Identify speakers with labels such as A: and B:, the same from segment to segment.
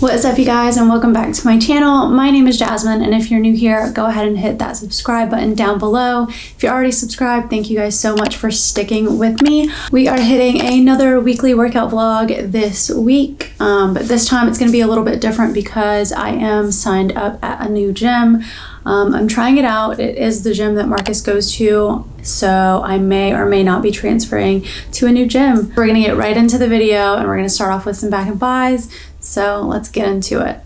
A: What is up, you guys, and welcome back to my channel. My name is Jasmine, and if you're new here, go ahead and hit that subscribe button down below. If you're already subscribed, thank you guys so much for sticking with me. We are hitting another weekly workout vlog this week, but this time it's going to be a little bit different because I am signed up at a new gym. I'm trying it out. It is the gym that Marcus goes to, so I may or may not be transferring to a new gym. We're going to get right into the video, and we're going to start off with some back and buys. So let's get into it.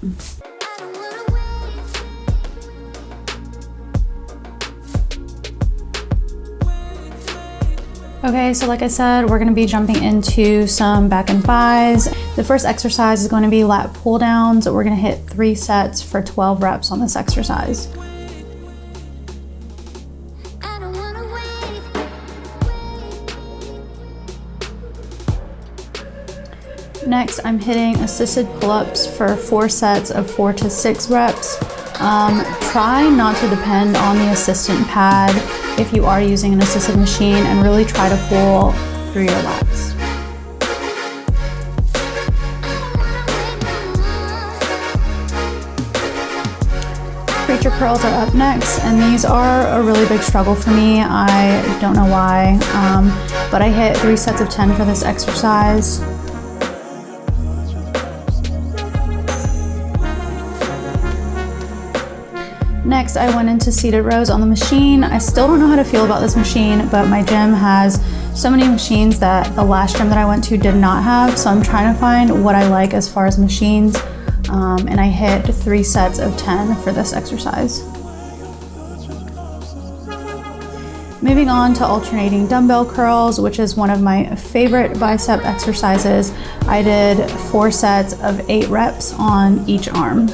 A: Okay, so like I said, we're gonna be jumping into some back and buys. The first exercise is going to be lat pull downs. We're gonna hit 3 sets for 12 reps on this exercise. Next, I'm hitting assisted pull-ups for 4 sets of 4 to 6 reps. Try not to depend on the assistant pad if you are using an assisted machine, and really try to pull through your lats. Preacher curls are up next, and these are a really big struggle for me. I don't know why, but I hit 3 sets of 10 for this exercise. Next, I went into seated rows on the machine. I still don't know how to feel about this machine, but my gym has so many machines that the last gym that I went to did not have, so I'm trying to find what I like as far as machines, and I hit 3 sets of 10 for this exercise. Moving on to alternating dumbbell curls, which is one of my favorite bicep exercises. I did 4 sets of 8 reps on each arm.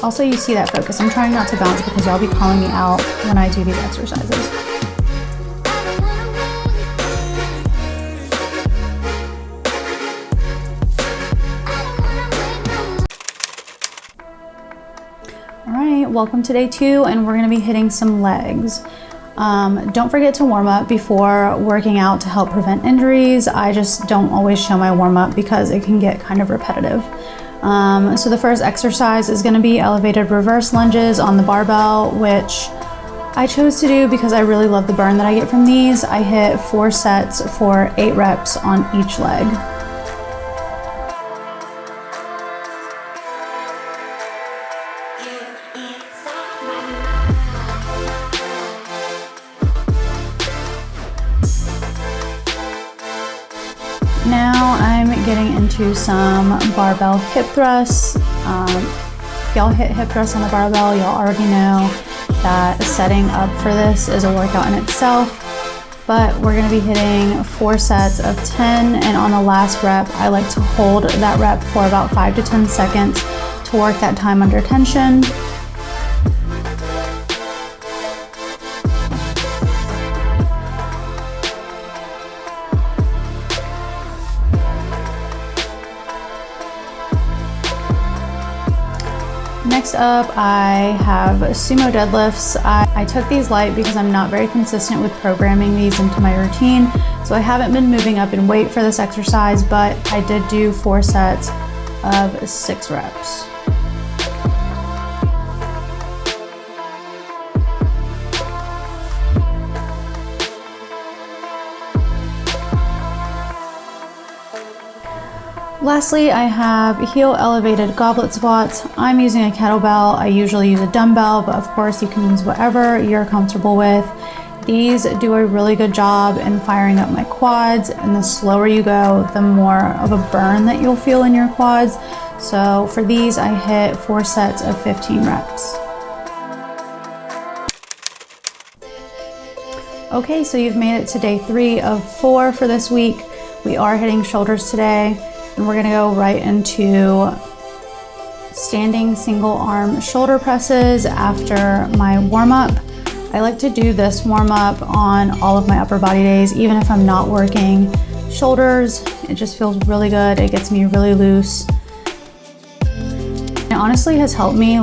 A: Also, you see that focus. I'm trying not to bounce because y'all be calling me out when I do these exercises. All right, welcome to day 2, and we're gonna be hitting some legs. Don't forget to warm up before working out to help prevent injuries. I just don't always show my warm up because it can get kind of repetitive. So the first exercise is going to be elevated reverse lunges on the barbell, which I chose to do because I really love the burn that I get from these. I hit 4 sets for 8 reps on each leg. Now I'm getting into some barbell hip thrusts. If y'all hit hip thrusts on the barbell, y'all already know that setting up for this is a workout in itself, but we're gonna be hitting 4 sets of 10, and on the last rep, I like to hold that rep for about 5 to 10 seconds to work that time under tension. Next up, I have sumo deadlifts. I took these light because I'm not very consistent with programming these into my routine, so I haven't been moving up in weight for this exercise, but I did do 4 sets of 6 reps. Lastly, I have heel elevated goblet squats. I'm using a kettlebell. I usually use a dumbbell, but of course you can use whatever you're comfortable with. These do a really good job in firing up my quads, and the slower you go, the more of a burn that you'll feel in your quads. So for these, I hit 4 sets of 15 reps. Okay, so you've made it to day 3 of 4 for this week. We are hitting shoulders today, and we're gonna go right into standing single arm shoulder presses after my warm up. I like to do this warm up on all of my upper body days, even if I'm not working shoulders. It just feels really good. It gets me really loose. It honestly has helped me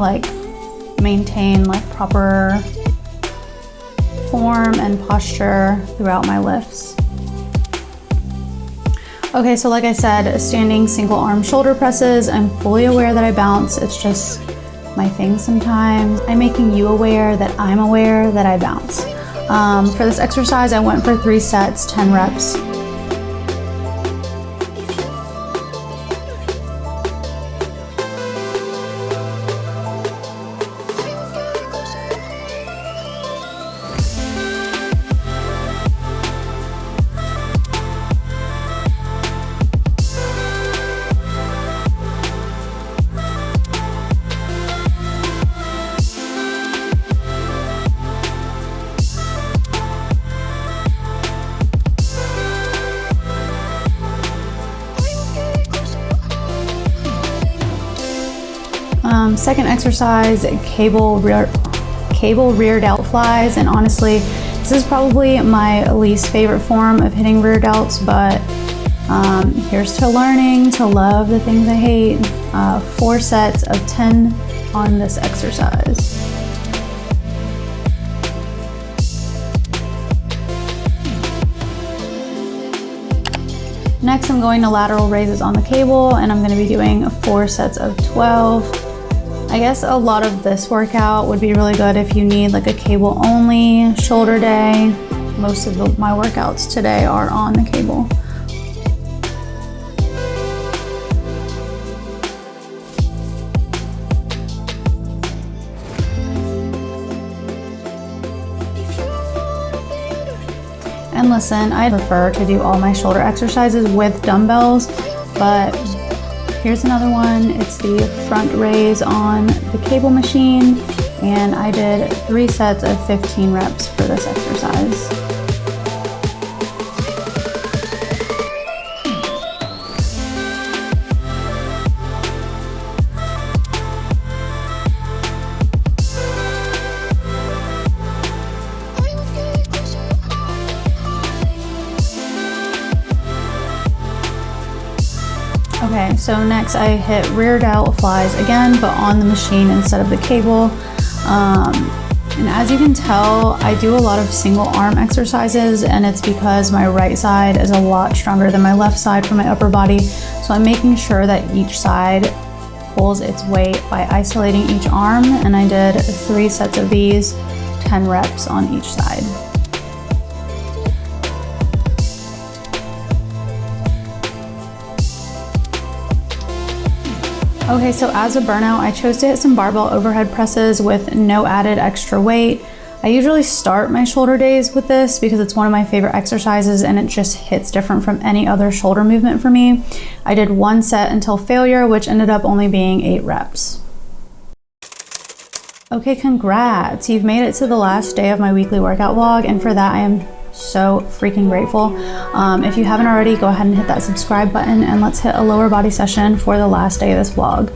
A: maintain proper form and posture throughout my lifts. Okay, so like I said, standing single arm shoulder presses. I'm fully aware that I bounce. It's just my thing sometimes. I'm making you aware that I'm aware that I bounce. For this exercise, I went for 3 sets, 10 reps. Second exercise, cable rear delt flies, and honestly, this is probably my least favorite form of hitting rear delts, but here's to learning to love the things I hate. 4 sets of 10 on this exercise. Next, I'm going to lateral raises on the cable, and I'm going to be doing 4 sets of 12. I guess a lot of this workout would be really good if you need like a cable only shoulder day. Most of my workouts today are on the cable. And listen, I prefer to do all my shoulder exercises with dumbbells, but here's another one. It's the front raise on the cable machine, and I did 3 sets of 15 reps for this exercise. Okay, so next I hit rear delt flies again, but on the machine instead of the cable. And as you can tell, I do a lot of single arm exercises, and it's because my right side is a lot stronger than my left side for my upper body. So I'm making sure that each side pulls its weight by isolating each arm, and I did 3 sets of these, 10 reps on each side. Okay, so as a burnout, I chose to hit some barbell overhead presses with no added extra weight. I usually start my shoulder days with this because it's one of my favorite exercises and it just hits different from any other shoulder movement for me. I did 1 set until failure, which ended up only being 8 reps. Okay, congrats! You've made it to the last day of my weekly workout vlog, and for that I am so freaking grateful. If you haven't already, go ahead and hit that subscribe button, and let's hit a lower body session for the last day of this vlog.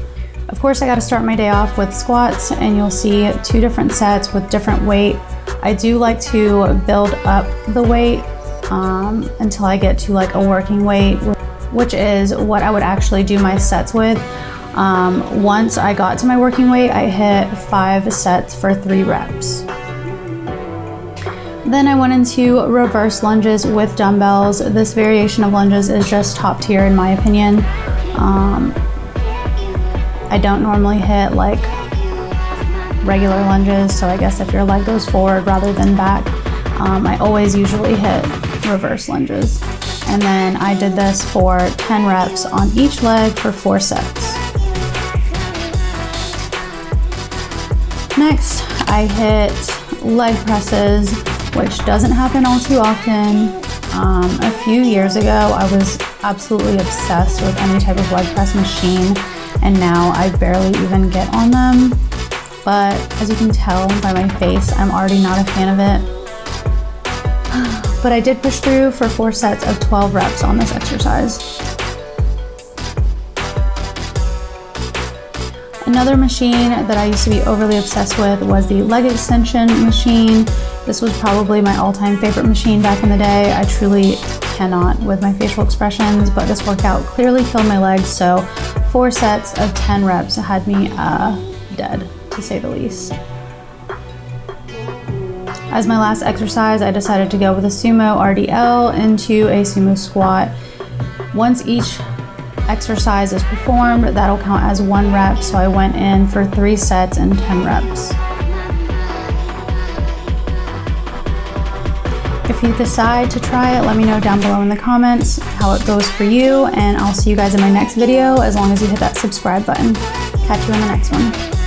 A: Of course, I got to start my day off with squats, and you'll see 2 different sets with different weight. I do like to build up the weight until I get to like a working weight, which is what I would actually do my sets with. Once I got to my working weight, I hit 5 sets for 3 reps. Then I went into reverse lunges with dumbbells. This variation of lunges is just top tier in my opinion. I don't normally hit like regular lunges, so I guess if your leg goes forward rather than back, I always usually hit reverse lunges. And then I did this for 10 reps on each leg for 4 sets. Next, I hit leg presses, which doesn't happen all too often. A few years ago, I was absolutely obsessed with any type of leg press machine, and now I barely even get on them. But as you can tell by my face, I'm already not a fan of it. But I did push through for 4 sets of 12 reps on this exercise. Another machine that I used to be overly obsessed with was the leg extension machine. This was probably my all-time favorite machine back in the day. I truly cannot with my facial expressions, but this workout clearly killed my legs, so 4 sets of 10 reps had me dead, to say the least. As my last exercise, I decided to go with a sumo RDL into a sumo squat. Once each exercise is performed, that'll count as 1 rep. So I went in for 3 sets and 10 reps. If you decide to try it, let me know down below in the comments how it goes for you, and I'll see you guys in my next video as long as you hit that subscribe button. Catch you in the next one.